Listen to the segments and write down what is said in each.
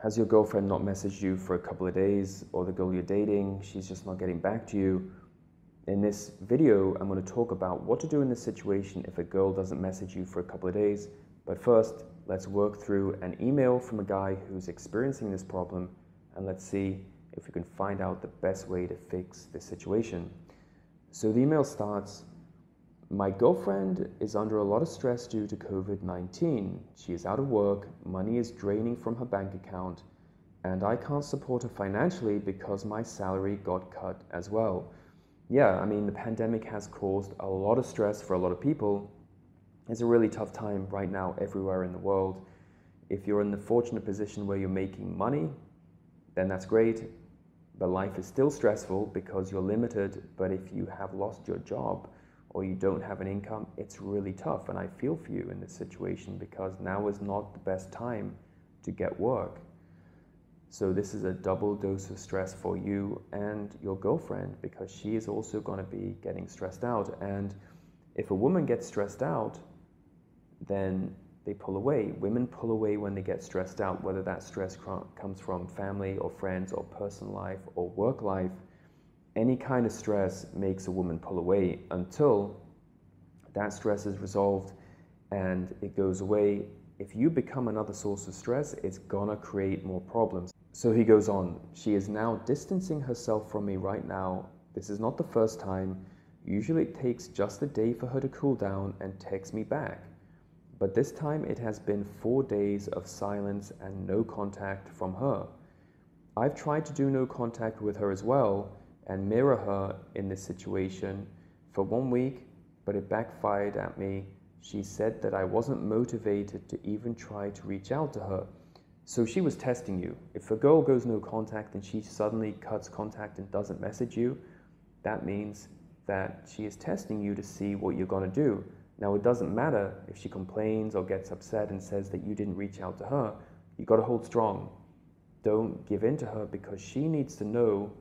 Has your girlfriend not messaged you for a couple of days, or the girl you're dating, she's just not getting back to you? In this video, I'm going to talk about what to do in this situation if a girl doesn't message you for a couple of days. But first, let's work through an email from a guy who's experiencing this problem, and let's see if we can find out the best way to fix this situation. So the email starts, "My girlfriend is under a lot of stress due to COVID-19. She is out of work, money is draining from her bank account, and I can't support her financially because my salary got cut as well." Yeah, I mean, the pandemic has caused a lot of stress for a lot of people. It's a really tough time right now everywhere in the world. If you're in the fortunate position where you're making money, then that's great, but life is still stressful because you're limited. But if you have lost your job or you don't have an income, it's really tough. And I feel for you in this situation because now is not the best time to get work. So this is a double dose of stress for you and your girlfriend because she is also going to be getting stressed out. And if a woman gets stressed out, then they pull away. Women pull away when they get stressed out, whether that stress comes from family or friends or personal life or work life. Any kind of stress makes a woman pull away until that stress is resolved and it goes away. If you become another source of stress, it's gonna create more problems. So he goes on, "She is now distancing herself from me right now. This is not the first time. Usually it takes just a day for her to cool down and text me back. But this time it has been 4 days of silence and no contact from her. I've tried to do no contact with her as well and mirror her in this situation for 1 week, but it backfired at me. She said that I wasn't motivated to even try to reach out to her." So she was testing you. If a girl goes no contact and she suddenly cuts contact and doesn't message you, that means that she is testing you to see what you're going to do. Now, it doesn't matter if she complains or gets upset and says that you didn't reach out to her. You got to hold strong. Don't give in to her because she needs to know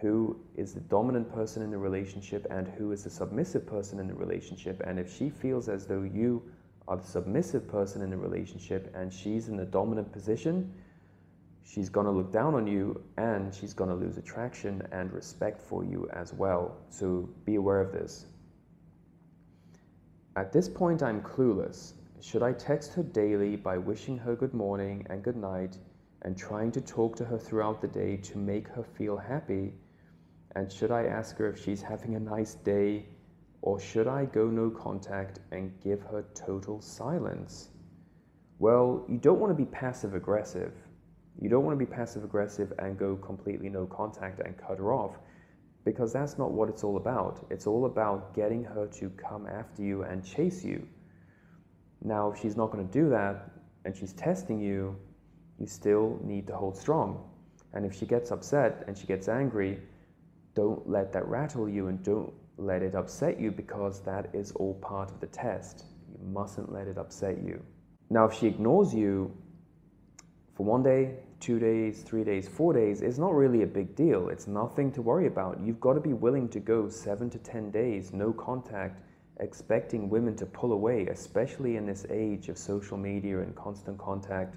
who is the dominant person in the relationship and who is the submissive person in the relationship. And if she feels as though you are the submissive person in the relationship and she's in the dominant position, she's going to look down on you and she's going to lose attraction and respect for you as well. So be aware of this. "At this point, I'm clueless. Should I text her daily by wishing her good morning and good night and trying to talk to her throughout the day to make her feel happy? And should I ask her if she's having a nice day? Or should I go no contact and give her total silence?" Well, you don't want to be passive aggressive. You don't want to be passive aggressive and go completely no contact and cut her off, because that's not what it's all about. It's all about getting her to come after you and chase you. Now, if she's not going to do that and she's testing you, you still need to hold strong. And if she gets upset and she gets angry, don't let that rattle you and don't let it upset you because that is all part of the test. You mustn't let it upset you. Now, if she ignores you for 1 day, 2 days, 3 days, 4 days, it's not really a big deal. It's nothing to worry about. You've got to be willing to go 7 to 10 days, no contact, expecting women to pull away, especially in this age of social media and constant contact.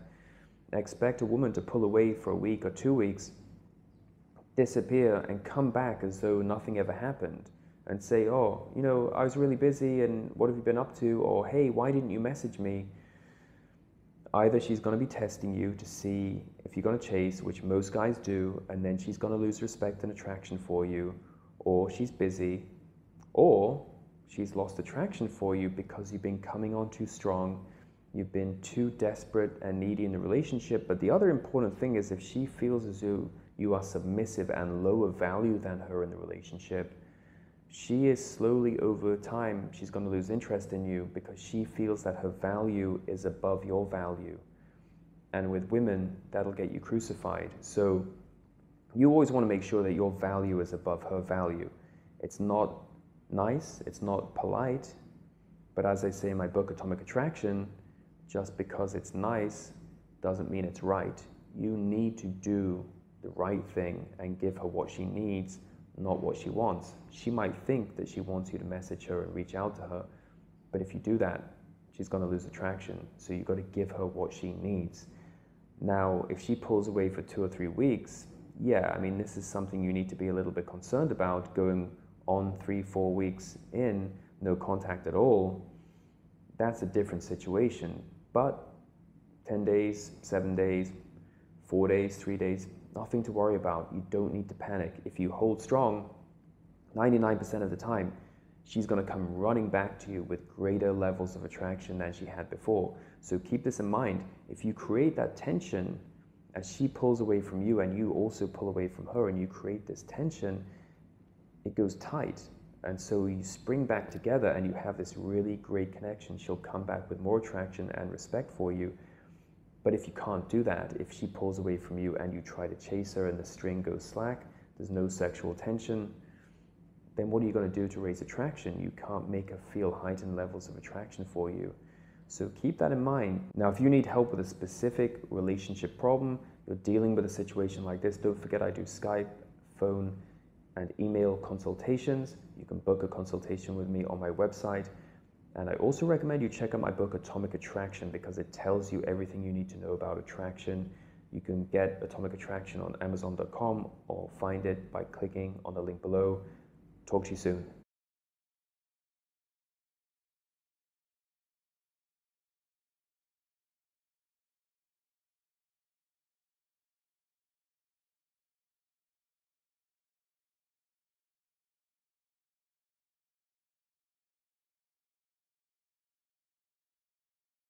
Expect a woman to pull away for a week or 2 weeks, disappear and come back as though nothing ever happened and say, "Oh, you know, I was really busy and what have you been up to?" Or, "Hey, why didn't you message me?" Either she's going to be testing you to see if you're going to chase, which most guys do, and then she's going to lose respect and attraction for you, or she's busy, or she's lost attraction for you because you've been coming on too strong, you've been too desperate and needy in the relationship. But the other important thing is if she feels as though you are submissive and lower value than her in the relationship, she is slowly over time, she's going to lose interest in you because she feels that her value is above your value. And with women, that'll get you crucified. So you always want to make sure that your value is above her value. It's not nice, it's not polite, but as I say in my book, Atomic Attraction, just because it's nice doesn't mean it's right. You need to do the right thing and give her what she needs, not what she wants. She might think that she wants you to message her and reach out to her, but if you do that, she's going to lose attraction. So you've got to give her what she needs. Now, if she pulls away for 2 or 3 weeks, yeah, I mean, this is something you need to be a little bit concerned about. Going on 3, 4 weeks in, no contact at all, that's a different situation. But 10 days, 7 days, 4 days, 3 days, nothing to worry about. You don't need to panic. If you hold strong, 99% of the time, she's going to come running back to you with greater levels of attraction than she had before. So keep this in mind. If you create that tension as she pulls away from you and you also pull away from her and you create this tension, it goes tight. And so you spring back together and you have this really great connection. She'll come back with more attraction and respect for you. But if you can't do that, if she pulls away from you and you try to chase her and the string goes slack, there's no sexual tension, then what are you going to do to raise attraction? You can't make her feel heightened levels of attraction for you. So keep that in mind. Now, if you need help with a specific relationship problem, you're dealing with a situation like this, don't forget I do Skype, phone, and email consultations. You can book a consultation with me on my website. And I also recommend you check out my book, Atomic Attraction, because it tells you everything you need to know about attraction. You can get Atomic Attraction on Amazon.com or find it by clicking on the link below. Talk to you soon.